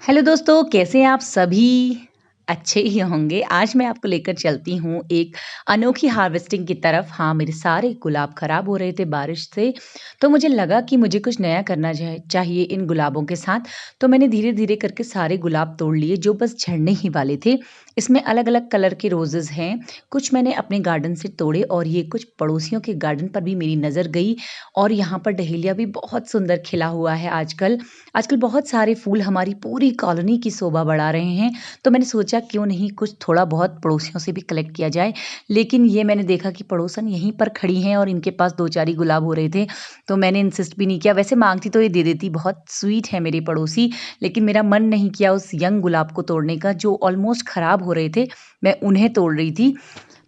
Hello दोस्तों, कैसे हैं आप सभी? अच्छे ही होंगे। आज मैं आपको लेकर चलती हूँ एक अनोखी हार्वेस्टिंग की तरफ। हाँ, मेरे सारे गुलाब खराब हो रहे थे बारिश से, तो मुझे लगा कि मुझे कुछ नया करना चाहिए इन गुलाबों के साथ। तो मैंने धीरे-धीरे करके सारे गुलाब तोड़ लिए जो बस झड़ने ही वाले थे। इसमें अलग-अलग कलर के रोज़ेज़ हैं, कुछ मैंने अपने गार्डन से तोड़े और ये कुछ पड़ोसियों के गार्डन पर भी मेरी नज़र गई और यहाँ पर डहेलिया भी बहुत सुंदर खिला हुआ है आजकल। आजकल बहुत सारे फूल हमारी पूरी कॉलोनी की शोभा बढ़ा रहे हैं, तो मैंने सोचा क्यों नहीं कुछ थोड़ा बहुत पड़ोसियों से भी कलेक्ट किया जाए। लेकिन ये मैंने देखा कि पड़ोसन यहीं पर खड़ी हैं और इनके पास 2-4 ही गुलाब हो रहे थे, तो मैंने इंसिस्ट भी नहीं किया। वैसे माँगती तो ये दे देती, बहुत स्वीट है मेरी पड़ोसी, लेकिन मेरा मन नहीं किया उस यंग गुलाब को तोड़ने का जो ऑलमोस्ट खराब हो रहे थे, मैं उन्हें तोड़ रही थी।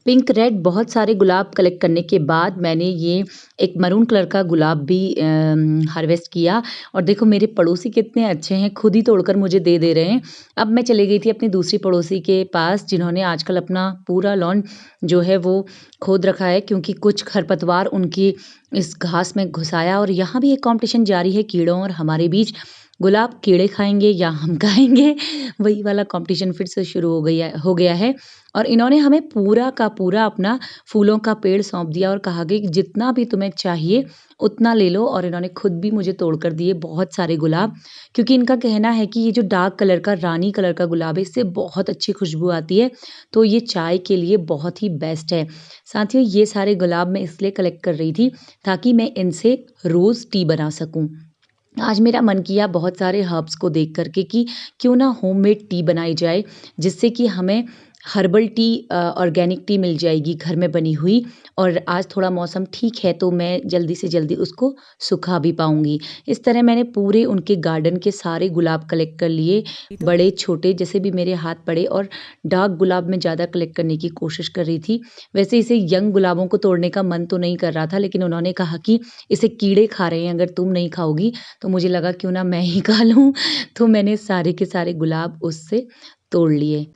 पिंक रेड बहुत सारे गुलाब कलेक्ट करने के बाद मैंने ये एक मरून कलर का गुलाब भी हार्वेस्ट किया और देखो मेरे पड़ोसी कितने अच्छे हैं, खुद ही तोड़कर मुझे दे रहे हैं। अब मैं चली गई थी अपनी दूसरी पड़ोसी के पास जिन्होंने आजकल अपना पूरा लॉन जो है वो खोद रखा है क्योंकि कुछ खरपतवार उनकी इस घास में घुस आया और यहाँ भी एक कॉम्पिटिशन जारी है कीड़ों और हमारे बीच। गुलाब कीड़े खाएँगे या हम खाएँगे, वही वाला कॉम्पिटिशन फिर से शुरू हो गया है। और इन्होंने हमें पूरा का पूरा अपना फूलों का पेड़ सौंप दिया और कहा कि जितना भी तुम्हें चाहिए उतना ले लो और इन्होंने खुद भी मुझे तोड़ कर दिए बहुत सारे गुलाब क्योंकि इनका कहना है कि ये जो डार्क कलर का रानी कलर का गुलाब है इससे बहुत अच्छी खुशबू आती है, तो ये चाय के लिए बहुत ही बेस्ट है। साथियों ये सारे गुलाब मैं इसलिए कलेक्ट कर रही थी ताकि मैं इनसे रोज़ टी बना सकूँ। आज मेरा मन किया बहुत सारे हर्ब्स को देख कर के कि क्यों ना होममेड टी बनाई जाए जिससे कि हमें हर्बल टी ऑर्गेनिक टी मिल जाएगी घर में बनी हुई और आज थोड़ा मौसम ठीक है तो मैं जल्दी से जल्दी उसको सुखा भी पाऊँगी। इस तरह मैंने पूरे उनके गार्डन के सारे गुलाब कलेक्ट कर लिए, बड़े छोटे जैसे भी मेरे हाथ पड़े और डार्क गुलाब मैं ज़्यादा कलेक्ट करने की कोशिश कर रही थी। वैसे इसे यंग गुलाबों को तोड़ने का मन तो नहीं कर रहा था लेकिन उन्होंने कहा कि इसे कीड़े खा रहे हैं अगर तुम नहीं खाओगी तो मुझे लगा क्यों ना मैं ही खा लूँ, तो मैंने सारे के सारे गुलाब उससे तोड़ लिए।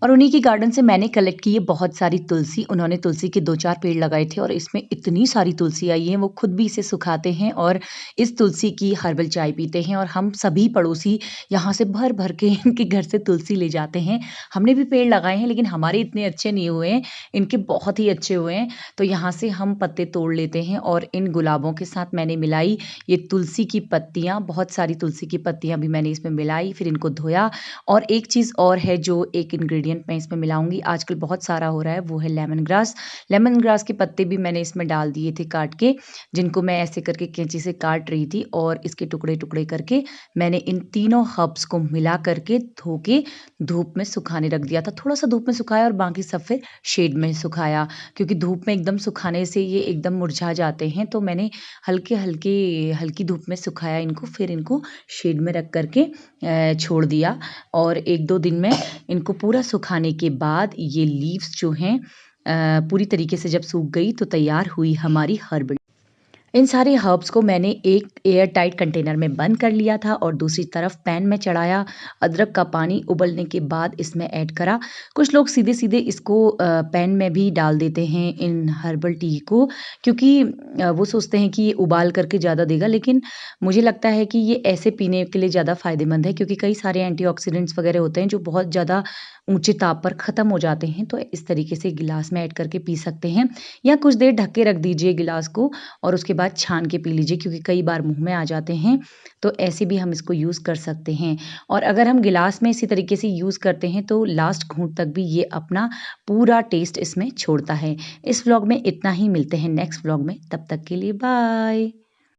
और उन्हीं की गार्डन से मैंने कलेक्ट की है बहुत सारी तुलसी। उन्होंने तुलसी के 2-4 पेड़ लगाए थे और इसमें इतनी सारी तुलसी आई है, वो खुद भी इसे सुखाते हैं और इस तुलसी की हर्बल चाय पीते हैं और हम सभी पड़ोसी यहाँ से भर-भर के इनके घर से तुलसी ले जाते हैं। हमने भी पेड़ लगाए हैं लेकिन हमारे इतने अच्छे नहीं हुए हैं, इनके बहुत ही अच्छे हुए हैं। तो यहाँ से हम पत्ते तोड़ लेते हैं और इन गुलाबों के साथ मैंने मिलाई ये तुलसी की पत्तियाँ, बहुत सारी तुलसी की पत्तियाँ भी मैंने इसमें मिलाई, फिर इनको धोया और एक चीज़ और है जो एक इंग्रेडिएंट मैं इसमें मिलाऊँगी, आजकल बहुत सारा हो रहा है, वो है लेमन ग्रास। लेमन ग्रास के पत्ते भी मैंने इसमें डाल दिए थे काट के, जिनको मैं ऐसे करके कैंची से काट रही थी और इसके टुकड़े-टुकड़े करके मैंने इन तीनों हर्ब्स को मिला करके धो के धूप में सुखाने रख दिया था। थोड़ा-सा धूप में सुखाया और बाकी सब फिर शेड में सुखाया, क्योंकि धूप में एकदम सुखाने से ये एकदम मुरझा जाते हैं, तो मैंने हल्के-हल्के हल्की धूप में सुखाया इनको, फिर इनको शेड में रख कर के छोड़ दिया और 1-2 दिन में इनको पूरा सुखाने के बाद ये लीव्स जो हैं पूरी तरीके से जब सूख गई तो तैयार हुई हमारी हर्बल। इन सारे हर्ब्स को मैंने एक एयर टाइट कंटेनर में बंद कर लिया था और दूसरी तरफ पैन में चढ़ाया, अदरक का पानी उबलने के बाद इसमें ऐड करा। कुछ लोग सीधे-सीधे इसको पैन में भी डाल देते हैं इन हर्बल टी को क्योंकि वो सोचते हैं कि ये उबाल करके ज़्यादा देगा, लेकिन मुझे लगता है कि ये ऐसे पीने के लिए ज़्यादा फ़ायदेमंद है क्योंकि कई सारे एंटीऑक्सीडेंट्स वगैरह होते हैं जो बहुत ज़्यादा ऊँचे ताप पर ख़त्म हो जाते हैं, तो इस तरीके से गिलास में ऐड करके पी सकते हैं या कुछ देर ढक के रख दीजिए गिलास को और उसके बाद छान के पी लीजिए क्योंकि कई बार मुँह में आ जाते हैं, तो ऐसे भी हम इसको यूज़ कर सकते हैं। और अगर हम गिलास में इसी तरीके से यूज़ करते हैं तो लास्ट घूँट तक भी ये अपना पूरा टेस्ट इसमें छोड़ता है। इस व्लॉग में इतना ही, मिलते हैं नेक्स्ट व्लॉग में, तब तक के लिए बाय।